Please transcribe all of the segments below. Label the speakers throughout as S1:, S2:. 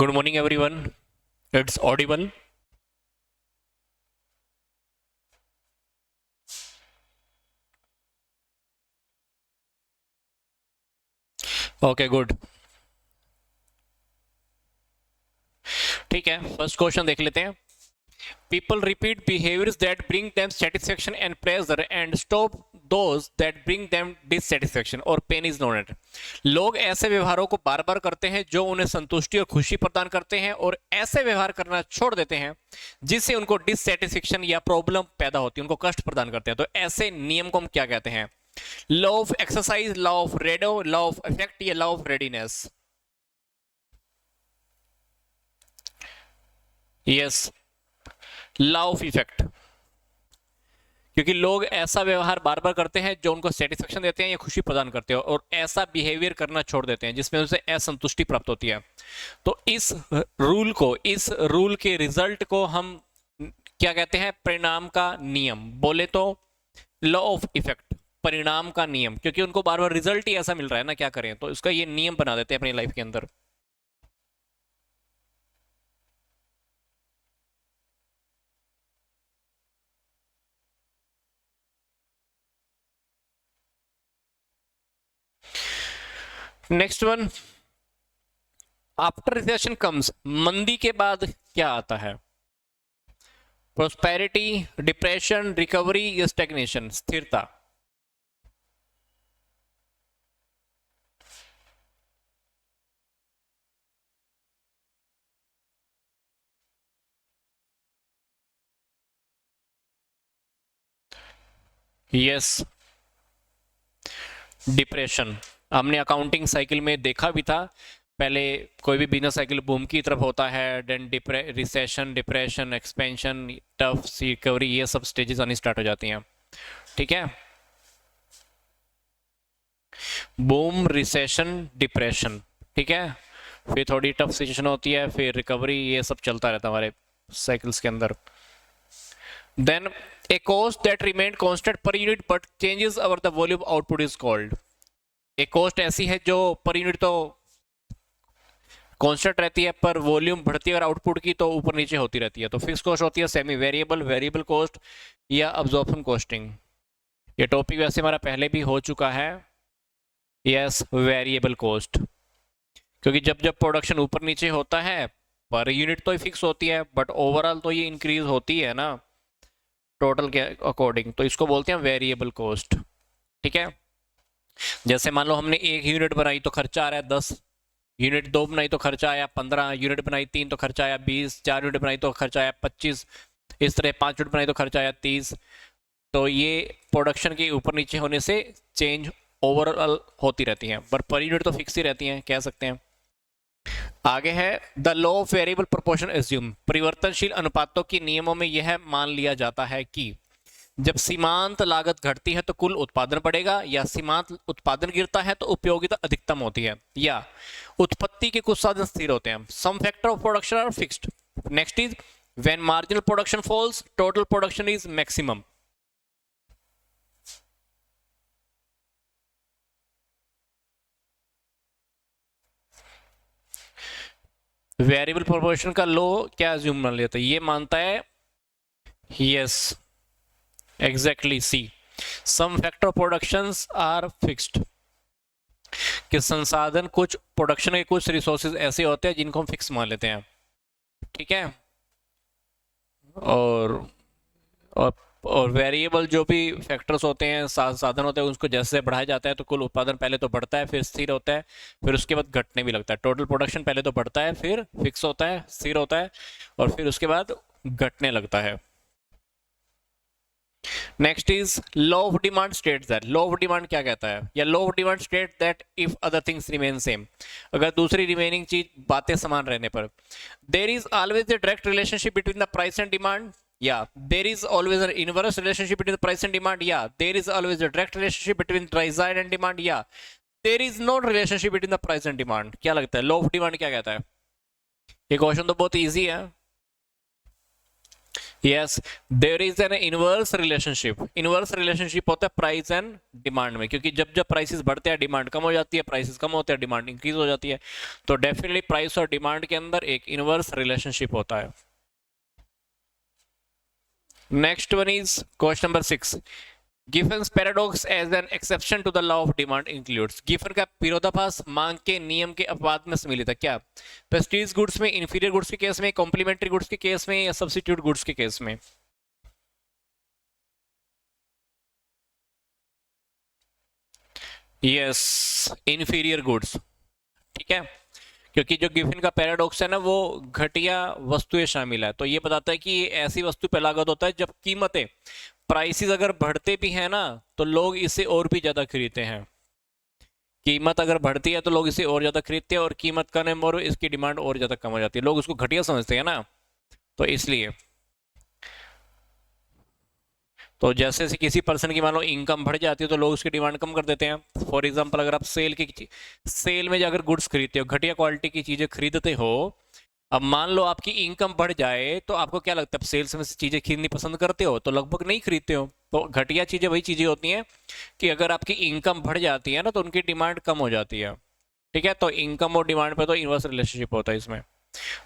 S1: Good morning, everyone. It's audible. Okay, good. ठीक है, first question देख लेते हैं. People repeat behaviors that bring them satisfaction and pleasure and stop those that bring them dissatisfaction और pain is known. लोग ऐसे व्यवहारों को बार बार करते हैं जो उन्हें संतुष्टि और खुशी प्रदान करते हैं और ऐसे व्यवहार करना छोड़ देते हैं जिससे उनको डिससेटिस्फेक्शन या प्रॉब्लम पैदा होती है, उनको कष्ट प्रदान करते हैं. तो ऐसे नियम को हम क्या कहते हैं? Law of exercise, law of redo, law of effect या law of readiness? Yes, law of effect. क्योंकि लोग ऐसा व्यवहार बार बार करते हैं जो उनको सेटिस्फेक्शन देते हैं या खुशी प्रदान करते हैं और ऐसा बिहेवियर करना छोड़ देते हैं जिसमें उनसे असंतुष्टि प्राप्त होती है. तो इस रूल के रिजल्ट को हम क्या कहते हैं? परिणाम का नियम. बोले तो लॉ ऑफ इफेक्ट, परिणाम का नियम. क्योंकि उनको बार बार रिजल्ट ही ऐसा मिल रहा है ना, क्या करें? तो इसका ये नियम बना देते हैं अपनी लाइफ के अंदर. Next one, after recession comes, मंदी के बाद क्या आता है? प्रोस्पेरिटी, डिप्रेशन, रिकवरी या स्टैग्नेशन, स्थिरता? Yes, depression. हमने अकाउंटिंग साइकिल में देखा भी था. पहले कोई भी बिजनेस साइकिल बूम की तरफ होता है, then recession, depression, expansion, trough, recovery, ये सब स्टेजेस आनी स्टार्ट हो जाती हैं. ठीक है, बूम, रिसेशन, डिप्रेशन. ठीक है, फिर थोड़ी टफ सिचुएशन होती है, फिर रिकवरी, ये सब चलता रहता है हमारे साइकिल्स के अंदर. Then a cost that remained constant per unit but changes over the volume output is called. एक कॉस्ट ऐसी है जो पर यूनिट तो कांस्टेंट रहती है पर वॉल्यूम बढ़ती है और आउटपुट की तो ऊपर नीचे होती रहती है. तो फिक्स कॉस्ट होती है सेमी वेरिएबल, वेरिएबल कॉस्ट या अब्जॉर्प्शन कॉस्टिंग. ये टॉपिक वैसे हमारा पहले भी हो चुका है. Yes, variable cost. क्योंकि जब जब प्रोडक्शन ऊपर नीचे होता है पर यूनिट तो फिक्स होती है बट ओवरऑल तो ये इंक्रीज होती है ना टोटल के अकॉर्डिंग, तो इसको बोलते हैं वेरिएबल कॉस्ट. ठीक है, जैसे मान लो हमने एक यूनिट बनाई तो खर्चा आ रहा है 10, यूनिट 2 बनाई तो खर्चा आया 15, यूनिट बनाई 3 तो खर्चा आया 20, 4 यूनिट बनाई तो खर्चा आया 25, इस तरह 5 यूनिट बनाई तो खर्चा आया 30. तो ये प्रोडक्शन के ऊपर नीचे होने से चेंज ओवरऑल होती रहती हैं पर यूनिट तो फिक्स ही रहती हैं, कह सकते हैं. आगे है the law of variable proportion assume. परिवर्तनशील अनुपातों के नियमों में यह मान लिया जाता है कि जब सीमांत लागत घटती है तो कुल उत्पादन बढ़ेगा, या सीमांत उत्पादन गिरता है तो उपयोगिता अधिकतम होती है, या उत्पत्ति के कुछ साधन स्थिर होते हैं. Some factor of production are fixed. Next is when marginal production falls total production is maximum. Variable proportion का लॉ क्या एज्यूम मान लेता है? ये मानता है yes, exactly C, some factor productions are fixed. कि संसाधन, कुछ प्रोडक्शन के कुछ रिसोर्सेज ऐसे होते हैं जिनको हम फिक्स मान लेते हैं. ठीक है, और और और वेरिएबल जो भी फैक्टर्स होते हैं, साधन होते हैं, उसको जैसे बढ़ाया जाता है तो कुल उत्पादन पहले तो बढ़ता है, फिर स्थिर होता है, फिर उसके बाद घटने भी लगता है. टोटल प्रोडक्शन पहले तो बढ़ता है, फिर फिक्स होता है, स्थिर होता है, और फिर उसके बाद घटने लगता है. Next is law of demand states that. Law of demand क्या कहता है? या law of demand state that if other things remain same, अगर दूसरी रिमेनिंग चीज बातें समान रहने पर, there is always a direct relationship between the price and demand, या there is always an inverse relationship between the price and demand, या there is always a direct relationship between desire and demand, या there is no relationship between the price and demand. क्या लगता है law of demand क्या कहता है? ये question तो बहुत इजी है. Yes, there is an inverse relationship. Inverse relationship होता है प्राइस एंड डिमांड में, क्योंकि जब जब प्राइसेस बढ़ते हैं डिमांड कम हो जाती है, प्राइसेस कम होते हैं डिमांड इंक्रीज हो जाती है। तो डेफिनेटली प्राइस और डिमांड के अंदर एक इनवर्स रिलेशनशिप होता है। Next one is question number 6। Giffen's paradox as an exception to the law of demand includes. Giffen का विरोधाभास मांग के नियम के अपवाद में सम्मिलित है। क्या? प्रेस्टीज गुड्स में, इंफीरियर गुड्स के केस में, कॉम्प्लीमेंट्री गुड्स के केस में, या सब्स्टिट्यूट गुड्स के केस में? Yes, inferior goods. ठीक है, क्योंकि जो गिफिन का पैराडॉक्स है ना, वो घटिया वस्तुएं शामिल है। तो ये बताता है कि ये ऐसी वस्तु पे लागत होता है जब कीमतें, प्राइसेस अगर बढ़ते भी हैं ना, तो लोग इसे और भी ज्यादा खरीदते हैं। कीमत अगर बढ़ती है तो लोग इसे और ज्यादा खरीदते हैं, और कीमत का नेम और इसकी डिमांड और ज्यादा कम हो जाती है। लोग उसको घटिया समझते हैं ना, तो इसलिए। तो जैसे जैसे किसी पर्सन की मान लो इनकम बढ़ जाती है तो लोग उसकी डिमांड कम कर देते हैं। फॉर एग्जांपल, अगर आप सेल में जाकर गुड्स खरीदते हो, घटिया क्वालिटी की चीजें खरीदते हो, अब मान लो आपकी इनकम बढ़ जाए, तो आपको क्या लगता है, सेल्स में से चीजें खरीदनी पसंद करते हो? तो लगभग नहीं खरीदते हो। तो घटिया चीजें वही चीजें होती हैं कि अगर आपकी इनकम बढ़ जाती है ना, तो उनकी डिमांड कम हो जाती है। ठीक है, तो इनकम और डिमांड पे तो इनवर्स रिलेशनशिप होता है इसमें।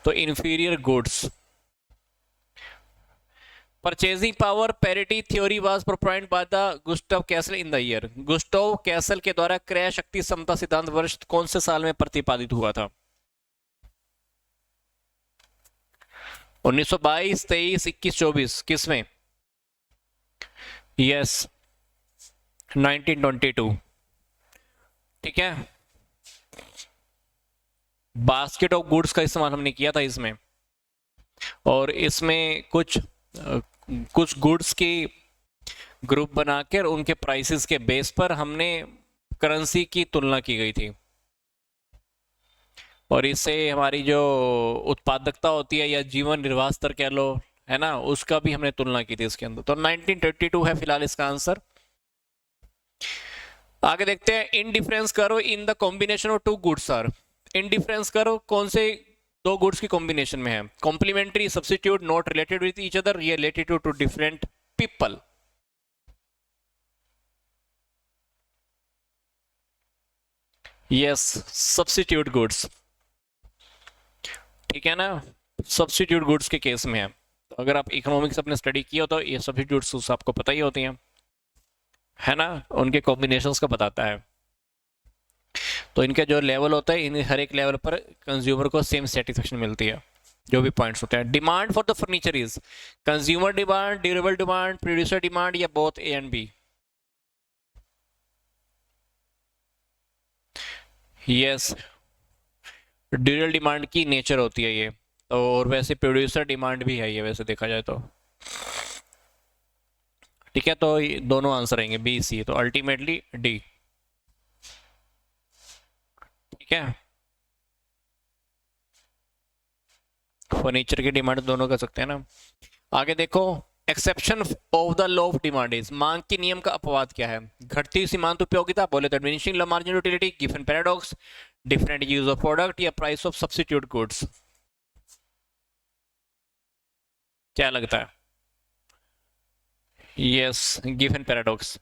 S1: तो inferior goods. Purchasing power parity theory was propounded by the Gustav Cassel in the year. Gustav Cassel के द्वारा क्रय शक्ति समता सिद्धांत वर्ष कौन से साल में प्रतिपादित हुआ था? 1922, 23, 21, 24? किसमें? यस, 1922। ठीक है, बास्केट ऑफ गुड्स का इस्तेमाल हमने किया था इसमें, और इसमें कुछ गुड्स की ग्रुप बनाकर उनके प्राइसेस के बेस पर हमने करेंसी की तुलना की गई थी, और इससे हमारी जो उत्पादकता होती है या जीवन निर्वाह स्तर कह लो, है ना, उसका भी हमने तुलना की थी इसके अंदर। तो 1932 है फिलहाल इसका आंसर। आगे देखते हैं, indifference curve in the combination of two goods are. Indifference curve कौन से दो गुड्स की कॉम्बिनेशन में है? Complementary, substitute, not related with each other, ये related to different people. Yes, substitute goods. ठीक है ना, सब्स्टिट्यूट गुड्स के केस में है। तो अगर आप इकोनॉमिक्स अपने स्टडी किया हो तो ये सब्स्टिट्यूट्स आपको पता ही होती हैं, है ना, उनके कॉम्बिनेशंस का बताता है। तो इनका जो लेवल होता है, इन हर एक लेवल पर कंज्यूमर को सेम सेटिस्फेक्शन मिलती है, जो भी पॉइंट्स होते हैं। Demand for the furniture is consumer demand, durable demand, producer demand, या both A and B? Yes, durable demand की नेचर होती है ये, और वैसे प्रोड्यूसर डिमांड भी है ये, वैसे देखा जाए तो। ठीक है, तो दोनों आंसर आएंगे बी सी, तो अल्टीमेटली डी। ठीक है, फर्नीचर की डिमांड दोनों कर सकते हैं ना। आगे देखो, exception of the law of demand is, मांग के नियम का अपवाद क्या है? घटती सीमांत उपयोगिता, बोले तो diminishing marginal utility, given paradox, different use of product, या प्राइस ऑफ सब्स्टिट्यूट गुड्स? क्या लगता है? Yes, given paradox.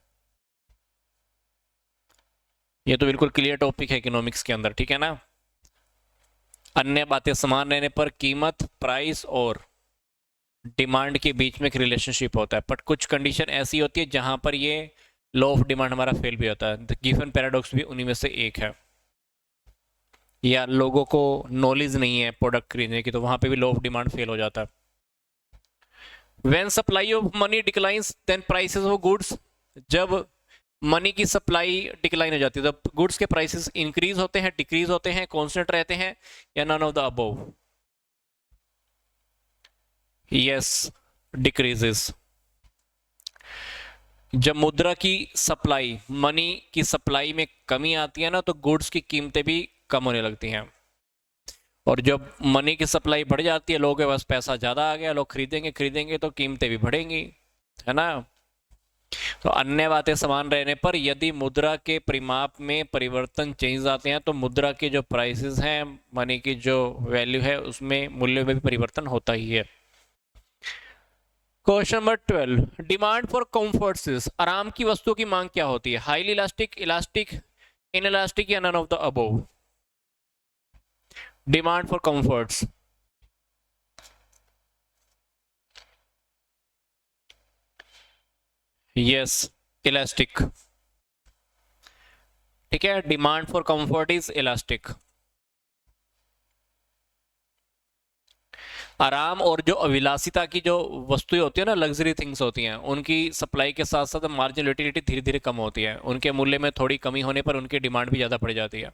S1: ये तो बिल्कुल क्लियर टॉपिक है इकोनॉमिक्स के अंदर। ठीक है ना, अन्य बातें समान रहने पर कीमत, प्राइस और डिमांड के बीच में एक रिलेशनशिप होता है, बट कुछ कंडीशन ऐसी होती है जहां पर ये लॉ ऑफ डिमांड हमारा फेल भी होता है। गिवन पैराडॉक्स भी उन्हीं में से एक है। या लोगों को नॉलेज नहीं है प्रोडक्ट खरीदने की, तो वहां पे भी लॉ ऑफ डिमांड फेल हो जाता है। When supply of money declines then prices of goods, जब मनी की सप्लाई डिक्लाइन हो जाती है तो गुड्स के प्राइसेस इंक्रीज होते हैं, डिक्रीज होते हैं, कांस्टेंट रहते हैं, या none of the above? Yes, decreases. जब मुद्रा की सप्लाई, मनी की सप्लाई में कमी आती है ना, तो गुड्स की कीमतें भी कम होने लगती हैं, और जब मनी की सप्लाई बढ़ जाती है, लोगों के पास पैसा ज़्यादा आ गया, लोग खरीदेंगे तो कीमतें भी बढ़ेंगी, है ना। तो अन्य बातें समान रहने पर यदि मुद्रा के परिमाप में परिवर्तन चेंज आते हैं, तो मुद्रा के जो प्राइसेस हैं, मनी की जो वैल्यू है, उसमें मूल्य में भी परिवर्तन होता ही है। Question number 12, demand for comforts, आराम की वस्तुओं की मांग क्या होती है? हाईली इलास्टिक, इलास्टिक, इनइलास्टिक या none of the above? Demand for comforts, yes, elastic. ठीक है, demand for comfort is elastic. आराम और जो अविलासिता की जो वस्तुएं होती है ना, लग्जरी थिंग्स होती हैं, उनकी सप्लाई के साथ साथ मार्जिनल यूटिलिटी धीरे धीरे कम होती है, उनके मूल्य में थोड़ी कमी होने पर उनकी डिमांड भी ज़्यादा बढ़ जाती है।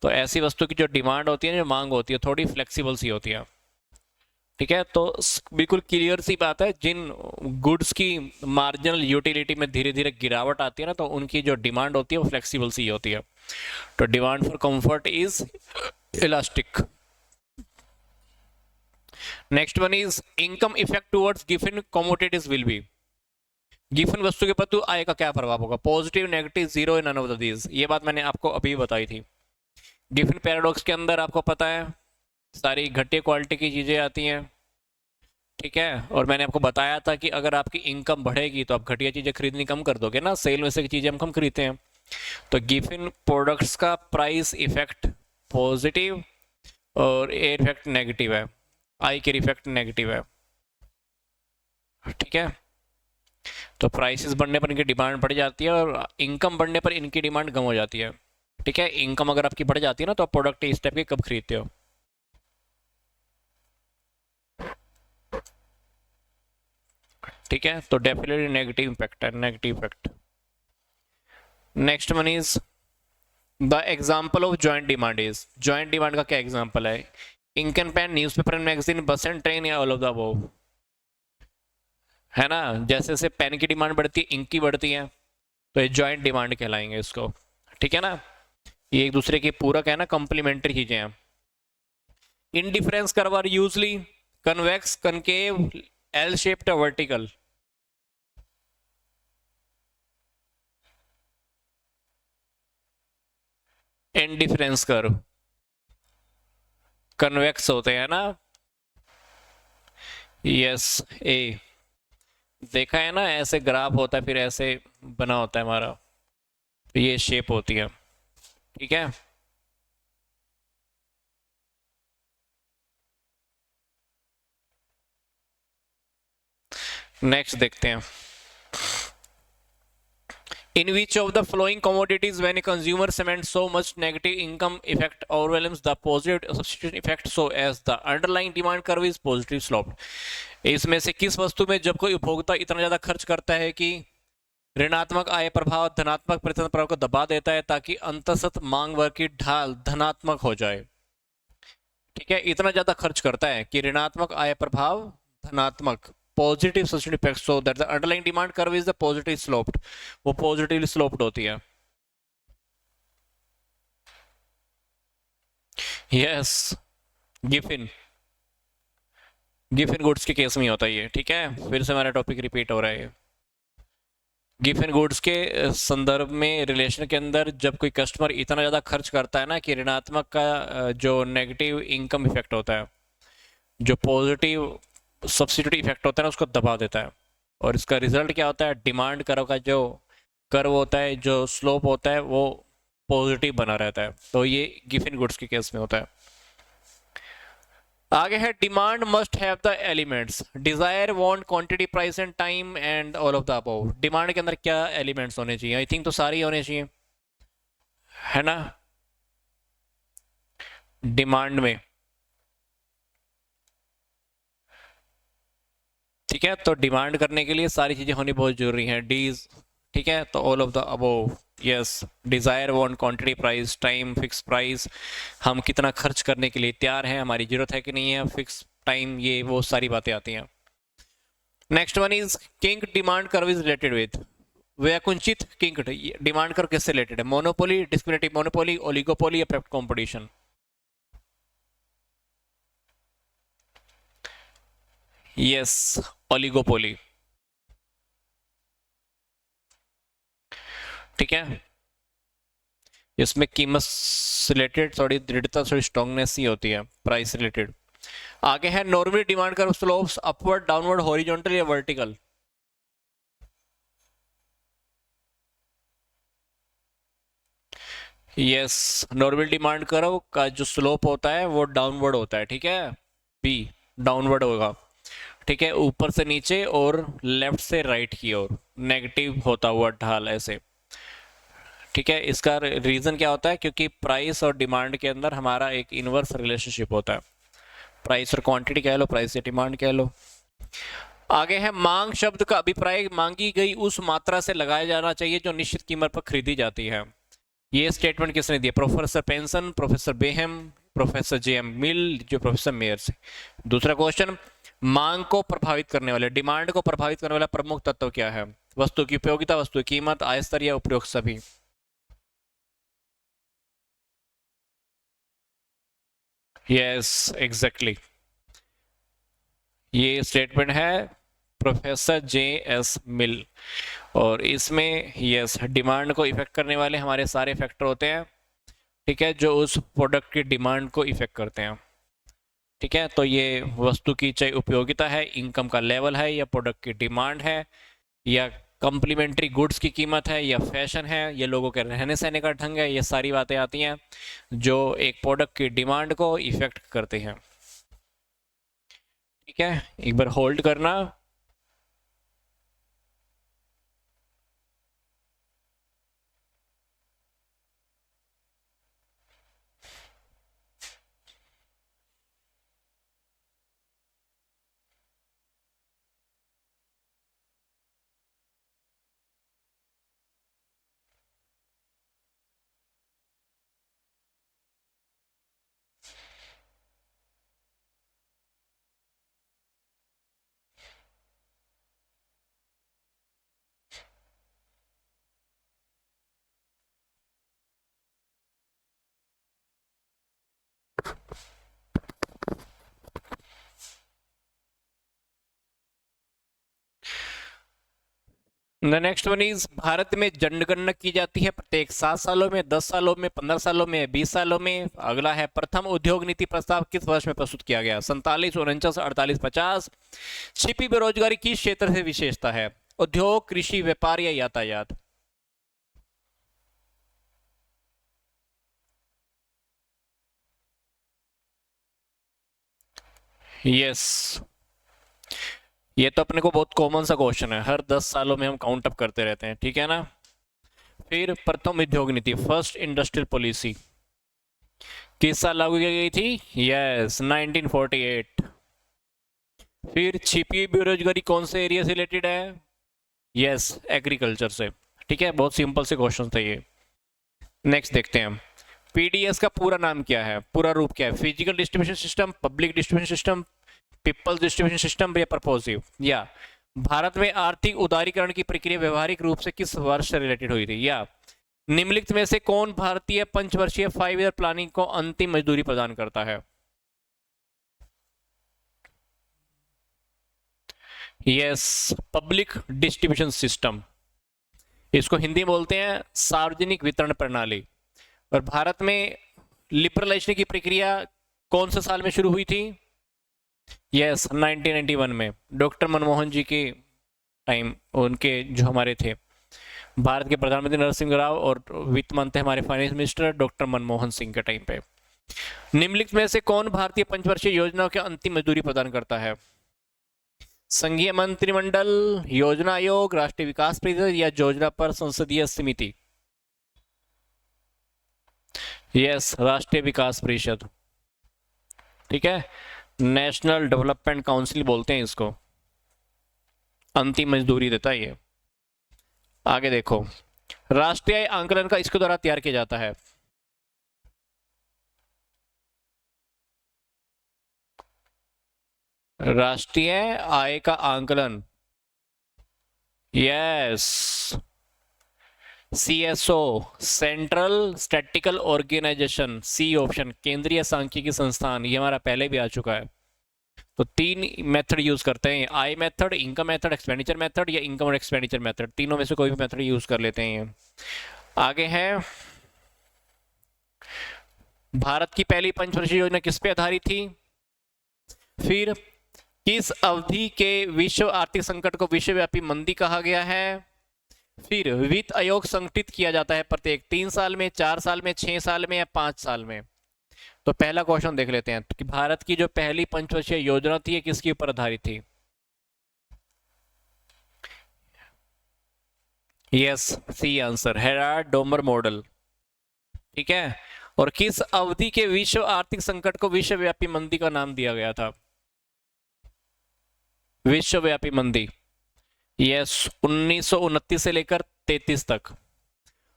S1: तो ऐसी वस्तु की जो डिमांड होती है, जो मांग होती है, थोड़ी फ्लेक्सिबल सी होती है। ठीक है, तो बिल्कुल क्लियर सी बात है, जिन गुड्स की मार्जिनल यूटिलिटी में धीरे धीरे गिरावट आती है ना, तो उनकी जो डिमांड होती है वो फ्लेक्सिबल सी होती है। तो demand for comfort is elastic. Next one is income effect towards given commodities will be. Given वस्तु के प्रति आय का क्या प्रभाव होगा? Positive, negative, zero, none of these दीज। ये बात मैंने आपको अभी बताई थी। गिवन पैराडॉक्स के अंदर आपको पता है सारी घटिया क्वालिटी की चीजें आती हैं। ठीक है, और मैंने आपको बताया था कि अगर आपकी इनकम बढ़ेगी तो आप घटिया चीजें खरीदनी कम कर दोगे ना, सेल में से चीजें हम कम खरीदते हैं। तो गिवन प्रोडक्ट्स का प्राइस इफेक्ट पॉजिटिव और ए इफेक्ट नेगेटिव है, आई के इफेक्ट नेगेटिव है। ठीक है, तो प्राइसेस बढ़ने पर इनकी डिमांड बढ़ जाती है और इनकम बढ़ने पर इनकी डिमांड कम हो जाती है। ठीक है, इनकम अगर आपकी बढ़ जाती है ना, तो आप प्रोडक्ट इस टाइप के कब खरीदते हो? ठीक है, तो डेफिनेटली नेगेटिव इम्पैक्ट है, negative effect. Next one is the example of joint demand is. Joint demand का क्या एग्जाम्पल है? Ink and pen, newspaper and magazine, bus and train, या ऑल ऑफ द अबव? है ना, जैसे जैसे पेन की डिमांड बढ़ती है, इंक की बढ़ती है, तो ये ज्वाइंट डिमांड कहलाएंगे इसको। ठीक है ना, ये एक दूसरे के पूरक है ना, कंप्लीमेंट्री चीजें हैं। Indifference curve are usually convex, concave, L shaped, vertical? Indifference curve convex होते हैं ना, यस, ए। देखा है ना, ऐसे ग्राफ होता है, फिर ऐसे बना होता है हमारा, तो ये शेप होती है। ठीक है, नेक्स्ट देखते हैं। In which of the following commodities, when a consumer spends so much negative income effect overwhelms the positive substitution effect so as the underlying demand curve is positive sloped? इसमें से किस वस्तु में जब कोई उपभोक्ता इतना ज्यादा खर्च करता है कि ऋणात्मक आय प्रभाव धनात्मक परिवर्तन प्रभाव को दबा देता है ताकि अंतसत मांग वर्ग की ढाल धनात्मक हो जाए? ठीक है, इतना ज्यादा खर्च करता है कि ऋणात्मक आय प्रभाव धनात्मक, positive substitution effect, so that the underlying demand curve is the positive sloped, वो पॉजिटिवली स्लोप्ड होती है। यस, गिफिन, गिफिन गुड्स के केस में होता है ये। ठीक है, फिर से हमारा टॉपिक रिपीट हो रहा है। गिफिन गुड्स के संदर्भ में, रिलेशन के अंदर, जब कोई कस्टमर इतना ज़्यादा खर्च करता है ना कि ऋणात्मक का जो नेगेटिव इनकम इफेक्ट होता है, जो पॉजिटिव सब्सिट्यूट इफेक्ट होता है ना, उसको दबा देता है। और इसका रिजल्ट क्या होता है? डिमांड कर्व का जो कर्व होता है, जो स्लोप होता है, वो पॉजिटिव बना रहता है। तो ये गिफिन गुड्स के केस में होता है। आगे है demand must have the elements desire, want, quantity, price and time and all of the above. Demand के अंदर क्या एलिमेंट्स होने चाहिए? आई थिंक तो सारे होने चाहिए, है ना। डिमांड में, ठीक है, तो डिमांड करने के लिए सारी चीजें होनी बहुत जरूरी हैं, डीज। ठीक है, तो all of the above, yes. Desire, want, quantity, price, time, fix price, हम कितना खर्च करने के लिए तैयार हैं, हमारी जरूरत है कि नहीं है, फिक्स टाइम, ये वो सारी बातें आती हैं। Next one is kinked demand curve is related with. वैकुंठित किंग डिमांड कर्व किससे रिलेटेड है? मोनोपोली, डिस्क्रिमिनेटिव मोनोपोली, ओलिगोपोली या पेप्ट कंपटीशन? Yes, oligopoly. ठीक है, इसमें कीमत रिलेटेड थोड़ी दृढ़ता, थोड़ी स्ट्रांगनेस ही होती है, प्राइस रिलेटेड। आगे है normally demand curve slopes upward, downward, horizontal या vertical. Yes, normal demand curve का जो स्लोप होता है वो डाउनवर्ड होता है, ठीक है, बी डाउनवर्ड होगा, ठीक है, ऊपर से नीचे और लेफ्ट से राइट की ओर नेगेटिव होता हुआ ढाल ऐसे, ठीक है। इसका रीजन क्या होता है, क्योंकि प्राइस और डिमांड के अंदर हमारा एक इनवर्स रिलेशनशिप होता है, प्राइस और क्वांटिटी कह लो, प्राइस से डिमांड कह लो। आगे है मांग शब्द का अभिप्राय मांगी गई उस मात्रा से लगाया जाना चाहिए जो निश्चित कीमत पर खरीदी जाती है। ये स्टेटमेंट किसने दिया, professor Penson, professor Boehm, professor J M Mill, जो प्रोफेसर मेयर से। दूसरा क्वेश्चन, मांग को प्रभावित करने वाले, डिमांड को प्रभावित करने वाला प्रमुख तत्व क्या है, वस्तु की उपयोगिता, वस्तु की कीमत, आय स्तर या उपरोक्त सभी। यस एग्जैक्टली, ये स्टेटमेंट है प्रोफेसर जे एस मिल, और इसमें यस डिमांड को इफेक्ट करने वाले हमारे सारे फैक्टर होते हैं, ठीक है, जो उस प्रोडक्ट की डिमांड को इफेक्ट करते हैं, ठीक है। तो ये वस्तु की चाहे उपयोगिता है, इनकम का लेवल है, या प्रोडक्ट की डिमांड है, या कम्प्लीमेंट्री गुड्स की कीमत है, या फैशन है, या लोगों के रहने सहने का ढंग है, ये सारी बातें आती हैं जो एक प्रोडक्ट की डिमांड को इफेक्ट करते हैं, ठीक है। एक बार होल्ड करना। The next one is, Bharat में जनगणना की जाती है प्रत्येक 7 सालों में, 10 सालों में, 15 सालों में, 20 सालों में। अगला है, प्रथम उद्योग नीति प्रस्ताव किस वर्ष में प्रस्तुत किया गया, 47, 49, 48, 50। छिपी बेरोजगारी किस क्षेत्र से विशेषता है, उद्योग, कृषि, व्यापार या यातायात। यस, ये तो अपने को बहुत कॉमन सा क्वेश्चन है, हर 10 सालों में हम काउंट अप करते रहते हैं, ठीक है ना। फिर प्रथम उद्योग नीति, फर्स्ट इंडस्ट्रियल पॉलिसी, किस साल लागू की गई थी, यस 1948। फिर छिपी बेरोजगारी कौन से एरिया से रिलेटेड है, यस एग्रीकल्चर से, ठीक है, बहुत सिंपल से क्वेश्चन थे ये। नेक्स्ट देखते हैं, पीडीएस का पूरा नाम क्या है, पूरा रूप क्या है, physical distribution system, public distribution system, people's distribution system या प्रपोजिव। या भारत में आर्थिक उदारीकरण की प्रक्रिया व्यवहारिक रूप से किस वर्ष से रिलेटेड हुई थी, या निम्नलिखित में से कौन भारतीय पंचवर्षीय 5 ईयर प्लानिंग को अंतिम मजदूरी प्रदान करता है। यस, पब्लिक डिस्ट्रीब्यूशन सिस्टम, इसको हिंदी में बोलते हैं सार्वजनिक वितरण प्रणाली। और भारत में लिबरलाइजेशन की प्रक्रिया कौन से साल में शुरू हुई थी, यस 1991 में, डॉक्टर मनमोहन जी के टाइम, उनके जो हमारे थे भारत के प्रधानमंत्री नरसिंह सिंह राव, और वित्त मंत्री हमारे finance minister doctor Manmohan Singh के टाइम पे। निम्नलिखित में से कौन भारतीय पंचवर्षीय योजनाओं के अंतिम मजदूरी प्रदान करता है, संघीय मंत्रिमंडल, योजना आयोग, राष्ट्रीय विकास परिषद या योजना पर संसदीय समिति। यस, राष्ट्रीय विकास परिषद, ठीक है, नेशनल डेवलपमेंट काउंसिल बोलते हैं इसको, अंतिम मजदूरी देता है ये। आगे देखो, राष्ट्रीय आंकलन का इसके द्वारा तैयार किया जाता है, राष्ट्रीय आय का आंकलन, yes CSO, central statistical organisation, C option, केंद्रीय सांख्यिकी संस्थान, ये हमारा पहले भी आ चुका है। तो 3 मेथड यूज करते हैं, I method, income method, expenditure method, या इनकम और एक्सपेंडिचर मेथड, तीनों में से कोई भी मेथड यूज कर लेते हैं। आगे है, भारत की पहली पंचवर्षीय योजना किस पे आधारित थी, फिर किस अवधि के विश्व आर्थिक संकट को विश्वव्यापी मंदी कहा गया है? फिर वित्त आयोग संगठित किया जाता है प्रत्येक 3 साल में, 4 साल में, 6 साल में या 5 साल में? तो पहला क्वेश्चन देख लेते हैं कि भारत की जो पहली पंचवर्षीय योजना थी ये किसके ऊपर आधारित थी? Yes, C answer, Harrod Domar model. ठीक है, और किस अवधि के विश्व आर्थिक संकट को विश्वव्यापी मंदी का नाम दिया गया था? विश्वव्यापी मंदी, यस, 1929 से लेकर 33 तक,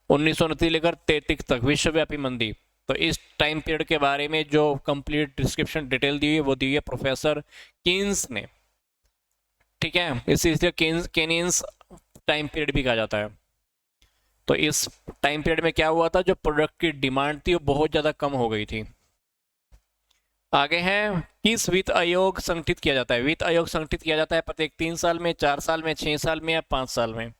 S1: 1929 लेकर 33 तक विश्वव्यापी मंदी। तो इस टाइम पीरियड के बारे में जो कंप्लीट डिस्क्रिप्शन डिटेल दी हुई है वो दी है प्रोफेसर कीन्स ने। ठीक है, इसलिए केनियंस टाइम पीरियड भी कहा जाता है। तो इस टाइम पीरियड में क्या हुआ था, जो प्रोडक्ट की डिमांड थी वो बहुत ज़्यादा कम हो गई थी। आगे है, किस वित्त आयोग संगठित किया जाता है? वित्त आयोग संगठित किया जाता है प्रत्येक 3 साल में, 4 साल में, 6 साल में या 5 साल में?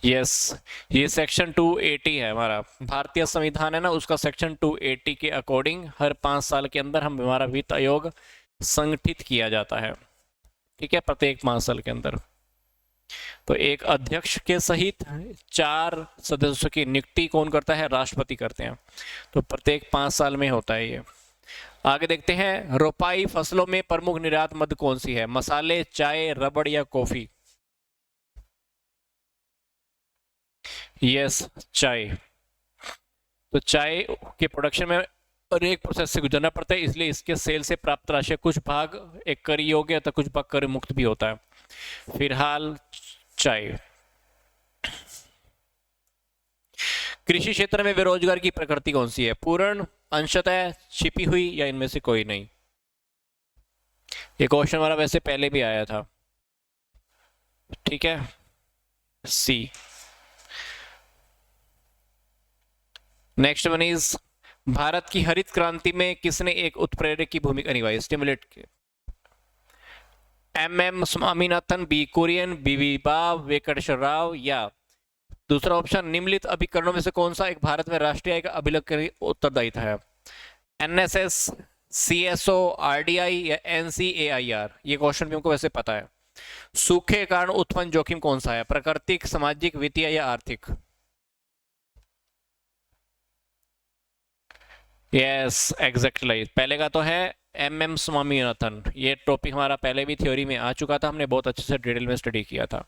S1: यस, ये सेक्शन 280 है हमारा भारतीय संविधान है ना, उसका सेक्शन 280 के अकॉर्डिंग हर 5 साल के अंदर हम हमारा वित्त आयोग संगठित किया जाता है। ठीक है, प्रत्येक 5 साल के अंदर। तो एक अध्यक्ष के सहित 4 सदस्यों की नियुक्ति कौन करता है? राष्ट्रपति करते हैं। तो प्रत्येक 5 साल में होता है ये। आगे देखते हैं, रोपाई फसलों में प्रमुख निर्यात मद कौन सी है? मसाले, चाय, रबड़ या कॉफी? यस, चाय। तो चाय के प्रोडक्शन में और एक प्रोसेस से गुजरना पड़ता है, इसलिए इसके सेल से प्राप्त राशि कुछ भाग एक कर योग्य होता है, कुछ भाग कर मुक्त भी होता है। फिलहाल चाय। कृषि क्षेत्र में बेरोजगार की प्रकृति कौन सी है? पूर्ण, अंशतः, छिपी हुई या इनमें से कोई नहीं? ये क्वेश्चन हमारा वैसे पहले भी आया था। ठीक है, सी। नेक्स्ट वन इज, भारत की हरित क्रांति में किसने एक उत्प्रेरक की भूमिका निभाई? स्टिमुलेट के। M Swaminathan, B Kurien, B Vibha Venkateshwar Rao या दूसरा ऑप्शन, निम्नलिखित अभिकरणों में से कौन सा एक भारत में राष्ट्रीय आय का अभिलेख उत्तरदायित्व है? एनएसएस, सीएसओ, आरडीआई या एनसीएआईआर? ये क्वेश्चन भी हमको वैसे पता है। सूखे के कारण उत्पन्न जोखिम कौन सा है? प्राकृतिक, सामाजिक, वित्तीय या आर्थिक? यस, एग्जैक्टली, पहले का तो है एम स्वामीनाथन। ये टॉपिक हमारा पहले भी थ्योरी में आ चुका था, हमने बहुत अच्छे से डिटेल में स्टडी किया था।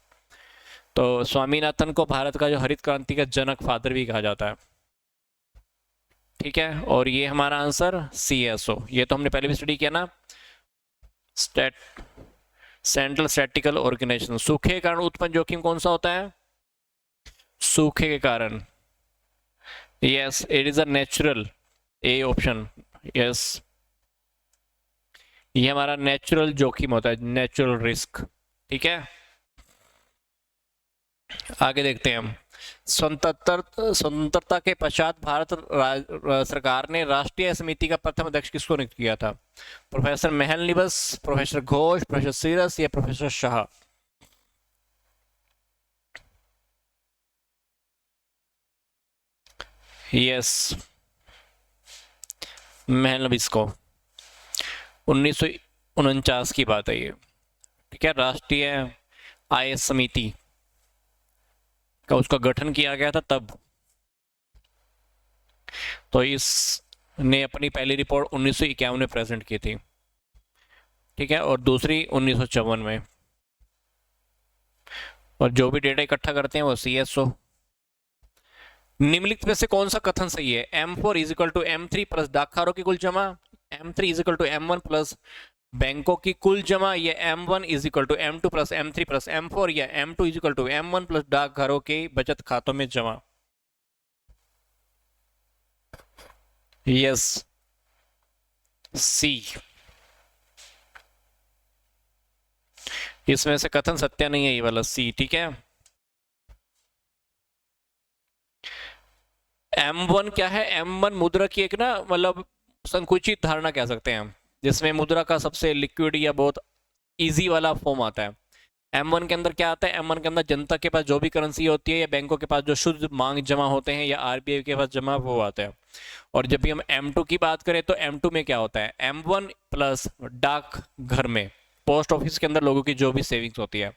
S1: तो स्वामीनाथन को भारत का जो हरित क्रांति का जनक, फादर भी कहा जाता है। ठीक है, और ये हमारा आंसर सीएसओ, ये तो हमने पहले भी स्टडी किया ना, सेंट्रल स्टैटिस्टिकल ऑर्गेनाइजेशन। सूखे के कारण उत्पन्न जोखिम कौन सा होता है? सूखे के कारण, yes, it is a natural, A option, yes, ये हमारा नेचुरल जोखिम होता है, नेचुरल रिस्क। ठीक है, आगे देखते हैं हम। स्वतंत्रता के पश्चात भारत सरकार ने राष्ट्रीय समिति का प्रथम अध्यक्ष किसको नियुक्त किया था? Professor Mahalanobis, professor Ghosh, professor सीरस या प्रोफेसर शाह? यस, महलनिबस को 1949 की बात है ये। ठीक है, राष्ट्रीय आय समिति का उसका गठन किया गया था तब। तो इसने अपनी पहली रिपोर्ट 1951 में प्रेजेंट की थी। ठीक है, और दूसरी 1954 में। और जो भी डेटा इकट्ठा करते हैं वो सीएसओ। निम्नलिखित में से कौन सा कथन सही है? M4 is equal to M3 plus डाकखारों की कुल जमा, M3 is equal to M1 plus बैंकों की कुल जमा, या M1 is equal to M2 plus M3 plus M4, या M2 is equal to M1 plus डाकघरों के बचत खातों में जमा? यस, सी। इसमें से कथन सत्य नहीं है ये वाला, सी। ठीक है, M1 क्या है? M1 मुद्रा की एक ना, मतलब संकुचित धारणा कह सकते हैं हम, जिसमें मुद्रा का सबसे लिक्विड या बहुत इजी वाला फॉर्म आता है। M1 के अंदर क्या आता है? M1 के अंदर जनता के पास जो भी करेंसी होती है या बैंकों के पास जो शुद्ध मांग जमा होते हैं या आरबीआई के पास जमा, वो आते हैं। और जब भी हम M2 की बात करें तो M2 में क्या होता है, M1 प्लस डाक घर में, पोस्ट ऑफिस के अंदर लोगों की जो भी सेविंग्स होती है।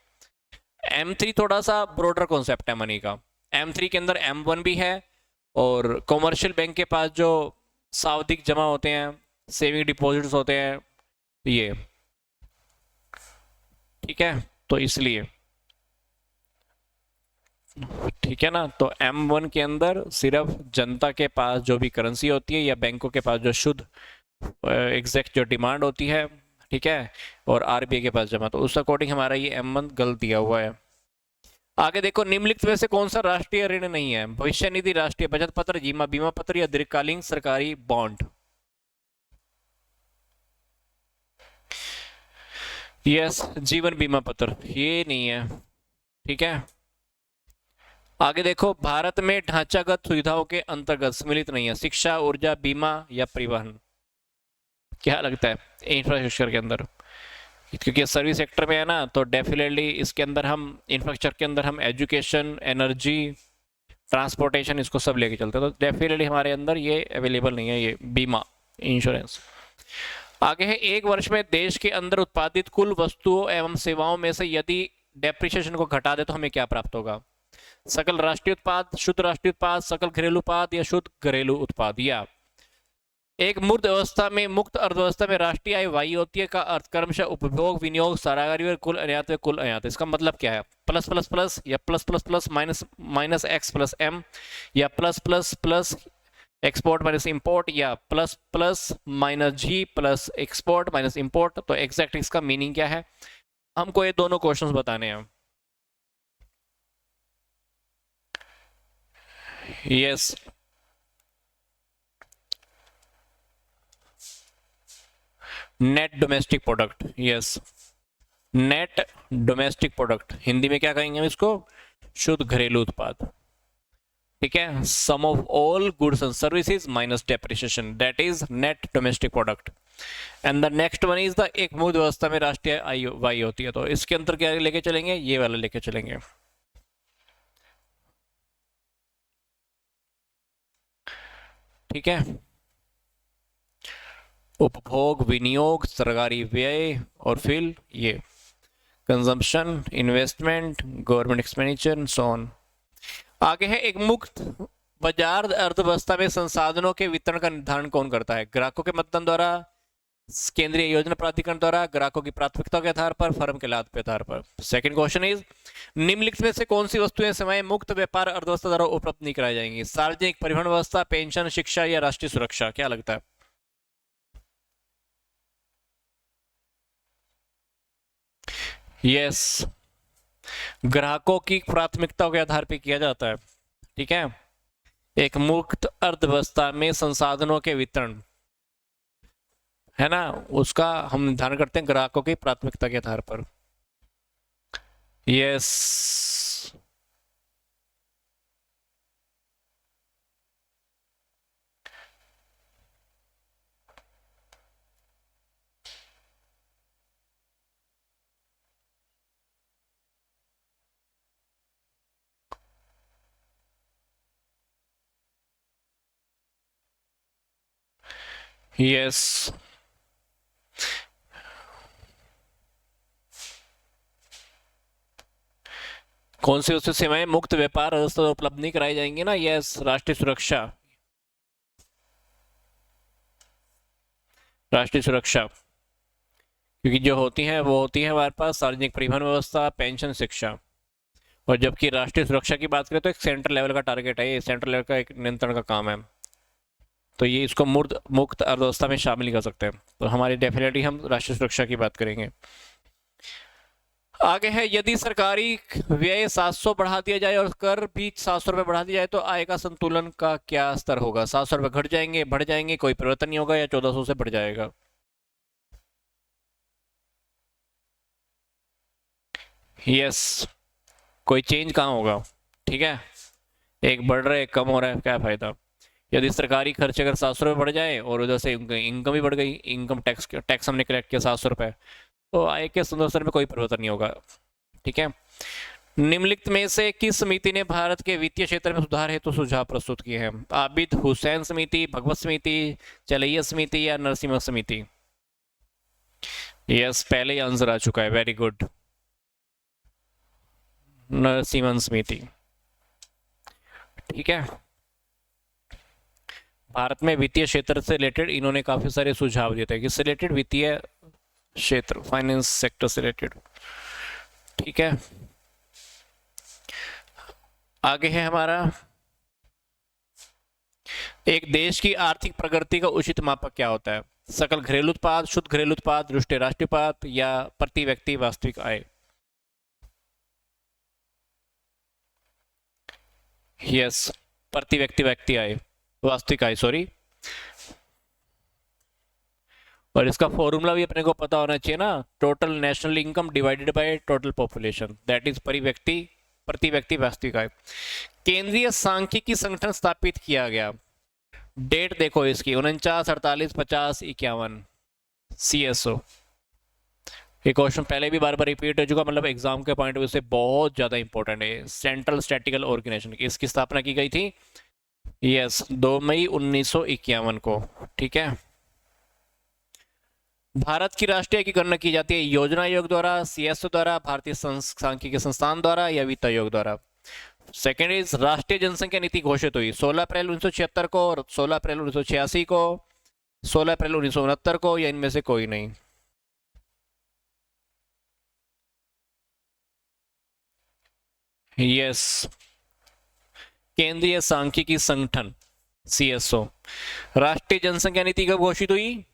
S1: M3 थोड़ा सा ब्रॉडर कॉन्सेप्ट है मनी का। M3 के अंदर M1 भी है, और कॉमर्शियल बैंक के पास जो सावधिक जमा होते हैं, सेविंग डिपॉजिट्स होते हैं, ये ठीक है, तो इसलिए ठीक है ना। तो M1 के अंदर सिर्फ जनता के पास जो भी करेंसी होती है या बैंकों के पास जो शुद्ध एग्जैक्ट जो डिमांड होती है, ठीक है, और आरबीआई के पास जमा, तो उस अकॉर्डिंग हमारा ये M1 गलत दिया हुआ है। आगे देखो, निम्नलिखित में से कौन सा राष्ट्रीय ऋण नहीं है, भविष्य निधि, राष्ट्रीय बचत पत्र, जीमा बीमा पत्र या दीर्घकालीन सरकारी बॉन्ड। यस, जीवन बीमा पत्र, ये नहीं है, ठीक है। आगे देखो, भारत में ढांचागत सुविधाओं के अंतर्गत सम्मिलित नहीं है, शिक्षा, ऊर्जा, बीमा या परिवहन। क्या लगता है, इंफ्रास्ट्रक्चर के अंदर, क्योंकि सर्विस सेक्टर में है ना, तो डेफिनेटली इसके अंदर हम इंफ्रास्ट्रक्चर के अंदर हम एजुकेशन, एनर्जी, ट्रांसपोर्टेशन, इसको सब लेके चलते हैं, तो डेफिनेटली हमारे अंदर ये अवेलेबल नहीं है, ये बीमा, इंश्योरेंस। आगे है, एक वर्ष में देश के अंदर उत्पादित कुल वस्तुओं एवं सेवाओं में से यदि डेप्रिसिएशन को घटा दे तो हमें क्या प्राप्त होगा, सकल राष्ट्रीय उत्पाद, शुद्ध राष्ट्रीय उत्पाद, सकल घरेलू उत्पाद या शुद्ध घरेलू उत्पाद। या एक मूर्त अवस्था में, मुक्त अर्थव्यवस्था में राष्ट्रीय आय वाई होती है का अर्थ क्रमशः उपभोग, विनियोग, सरागारी और कुल आयात व कुल आयात। इसका मतलब क्या है, प्लस प्लस प्लस या plus plus plus minus minus X plus M, या plus plus plus export minus import, या plus plus minus G plus export minus import. तो एग्जैक्ट इसका मीनिंग क्या है, हमको ये दोनों क्वेश्चंस बताने हैं। Yes, net domestic product, yes, net domestic product, Hindi में क्या कहेंगे हम इसको, शुद्ध घरेलू उत्पाद, ठीक है। Sum of all goods and services minus depreciation, that is net domestic product. And the next one is the, एक मूर्त व्यवस्था में राष्ट्रीय आय वाई होती है, तो इसके अंदर क्या लेके चलेंगे, ये वाला लेके चलेंगे, ठीक है। उपभोग, विनियोग, सरकारी व्यय, और फिर ये consumption, investment, government expenditure, so on. आगे है, एक मुक्त बाजार अर्थव्यवस्था में संसाधनों के वितरण का निर्धारण कौन करता है, ग्राहकों के मतदान द्वारा, केंद्रीय योजना प्राधिकरण द्वारा, ग्राहकों की प्राथमिकता के आधार पर, फर्म के लाभ के आधार पर। सेकंड क्वेश्चन इज, निम्नलिखित में से कौन सी वस्तुएं सेवाएं मुक्त व्यापार अर्थव्यवस्था द्वारा उपलब्ध नहीं कराई जाएंगी, सार्वजनिक परिवहन व्यवस्था, पेंशन, शिक्षा या राष्ट्रीय सुरक्षा। क्या लगता है, यस, ग्राहकों की प्राथमिकता के आधार पर किया जाता है, ठीक है। एक मुक्त अर्थव्यवस्था में संसाधनों के वितरण है ना, उसका हम निर्धारण करते हैं ग्राहकों की प्राथमिकता के आधार पर। यस, यस, कौन सी उससे सेवाएं मुक्त व्यापार व्यवस्था उपलब्ध नहीं कराई जाएंगी ना, यस, राष्ट्रीय सुरक्षा, राष्ट्रीय सुरक्षा, क्योंकि जो होती है वो होती है हमारे पास सार्वजनिक परिवहन व्यवस्था, पेंशन, शिक्षा। और जबकि राष्ट्रीय सुरक्षा की बात करें तो एक सेंट्रल लेवल का टारगेट है, ये सेंट्रल लेवल का एक नियंत्रण का काम है, तो ये इसको मुक्त अर्थव्यवस्था में शामिल कर सकते हैं। तो हमारी डेफिनेटली हम राष्ट्रीय सुरक्षा की बात करेंगे। आगे है, यदि सरकारी व्यय 700 बढ़ा दिया जाए और कर भी 700 रुपये बढ़ा दिया जाए तो आय का संतुलन का क्या स्तर होगा, 700 रुपये घट जाएंगे, बढ़ जाएंगे, कोई परिवर्तन नहीं होगा, या 1400 से बढ़ जाएगा। यस, कोई चेंज कहाँ होगा, ठीक है, एक बढ़ रहा है एक कम हो रहा है, क्या फायदा। यदि सरकारी खर्च अगर 700 रुपये बढ़ जाए और उधर से इनकम भी बढ़ गई, इनकम टैक्स हमने कलेक्ट किया 700 रुपये, तो आय के संतुलन में कोई परिवर्तन नहीं होगा, ठीक है। निम्नलिखित में से किस समिति ने भारत के वित्तीय क्षेत्र में सुधार हेतु सुझाव प्रस्तुत किए हैं? आबिद हुसैन समिति, भगवत समिति, चलैया समिति या नरसिम्हा समिति? यस, पहले ही आंसर आ चुका है, वेरी गुड, नरसिम्हा समिति। ठीक है, भारत में वित्तीय क्षेत्र से रिलेटेड इन्होंने काफी सारे सुझाव दिए थे। किससे रिलेटेड? वित्तीय क्षेत्र, फाइनेंस सेक्टर से रिलेटेड। ठीक है, आगे है हमारा, एक देश की आर्थिक प्रगति का उचित मापक क्या होता है? सकल घरेलू उत्पाद, शुद्ध घरेलू उत्पाद, राष्ट्रीय उत्पाद या प्रति व्यक्ति वास्तविक आय? यस, प्रति व्यक्ति आय, वास्तविक आय, सॉरी। और इसका फॉर्मूला भी अपने को पता होना चाहिए ना, total national income divided by total population, that is प्रति व्यक्ति वास्तविक आय। केंद्रीय सांख्यिकी संगठन स्थापित किया गया, डेट देखो इसकी 49, 48, 50, 51। CSO, ये क्वेश्चन पहले भी बार बार रिपीट हो चुका, मतलब एग्जाम के पॉइंट ऑफ व्यू से बहुत ज्यादा इंपॉर्टेंट है। सेंट्रल स्टैटिस्टिकल ऑर्गेनाइजेशन, इसकी स्थापना की गई थी, यस, 2 मई 1951 को। ठीक है, भारत की राष्ट्रीय आय की गणना की जाती है योजना आयोग द्वारा, CSO द्वारा, भारतीय सांख्यिकी संस्थान द्वारा या वित्त आयोग द्वारा? सेकेंड इज, राष्ट्रीय जनसंख्या नीति घोषित हुई 16 अप्रैल 1976 को, 16 अप्रैल 1986 को, 16 अप्रैल 1969 को, या इनमें से कोई नहीं? यस, केंद्रीय सांख्यिकी संगठन, CSO। राष्ट्रीय जनसंख्या नीति कब घोषित हुई?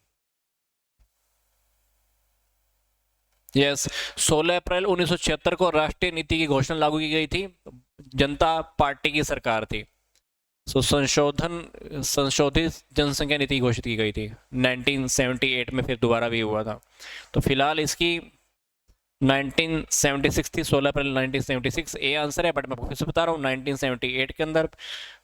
S1: यस, 16 अप्रैल 1976 को राष्ट्रीय नीति की घोषणा लागू की गई थी, जनता पार्टी की सरकार थी। संशोधित जनसंख्या नीति घोषित की गई थी 1978 में, फिर दोबारा भी हुआ था। तो फिलहाल इसकी 1976 थी, 16 अप्रैल 1976 ए आंसर है, बट मैं फिर से बता रहा हूँ 1978 के अंदर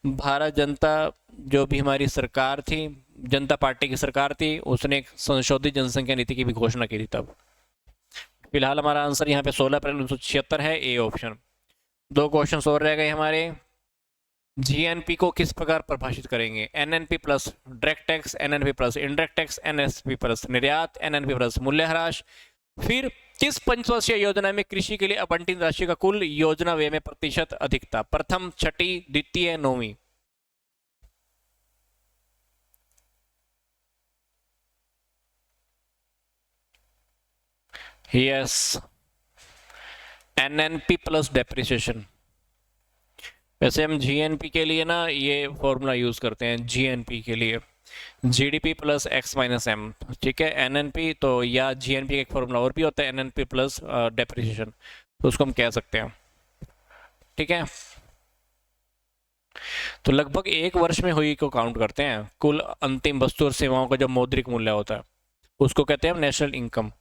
S1: भारत जनता, जो भी हमारी सरकार थी, जनता पार्टी की सरकार थी, उसने एक संशोधित जनसंख्या नीति की भी घोषणा की थी तब। फिलहाल हमारा आंसर यहाँ पे 16 अप्रैल 1976 है, ए ऑप्शन। 2 क्वेश्चन और रह गए हमारे। GNP को किस प्रकार परिभाषित करेंगे? NNP plus direct tax, NNP plus indirect tax, NSP plus निर्यात, NNP प्लस मूल्यह्रास। फिर किस पंचवर्षीय योजना में कृषि के लिए आवंटित राशि का कुल योजना व्यय में प्रतिशत अधिक था? प्रथम, छठी, द्वितीय, नौवीं? Yes, NNP plus depreciation. वैसे हम GNP के लिए ना ये फॉर्मूला यूज करते हैं, GNP के लिए GDP plus X minus M. ठीक है, NNP तो, या GNP का एक फॉर्मूला और भी होता है, NNP प्लस डेप्रिसिएशन, तो उसको हम कह सकते हैं। ठीक है, तो लगभग 1 वर्ष में हुई को काउंट करते हैं, कुल अंतिम वस्तु और सेवाओं का जो मौद्रिक मूल्य होता है उसको कहते हैं नेशनल इनकम।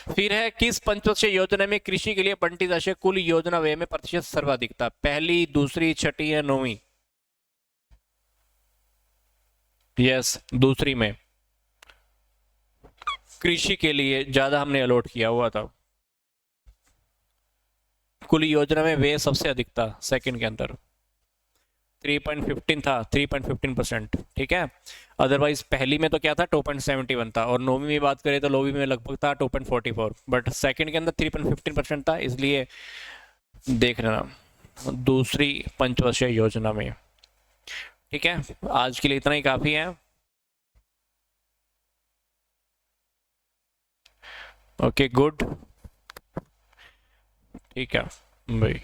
S1: फिर है, किस पंचवर्षीय योजना में कृषि के लिए बंटी राशि कुल योजना व्यय में प्रतिशत सर्वाधिक था? पहली, दूसरी, छठी या नौवीं? यस, दूसरी में कृषि के लिए ज्यादा हमने अलॉट किया हुआ था, कुल योजना में व्यय सबसे अधिक था सेकंड के अंदर, 3.15 था, 3.15%। ठीक है, अदरवाइज पहली में तो क्या था, 2.71 था, और नौवीं में बात करें तो नौवीं में लगभग था 2.44, बट सेकंड के अंदर 3.15% था, इसलिए देख लेना दूसरी पंचवर्षीय योजना में। ठीक है, आज के लिए इतना ही काफी है। ओके, गुड, ठीक है भाई।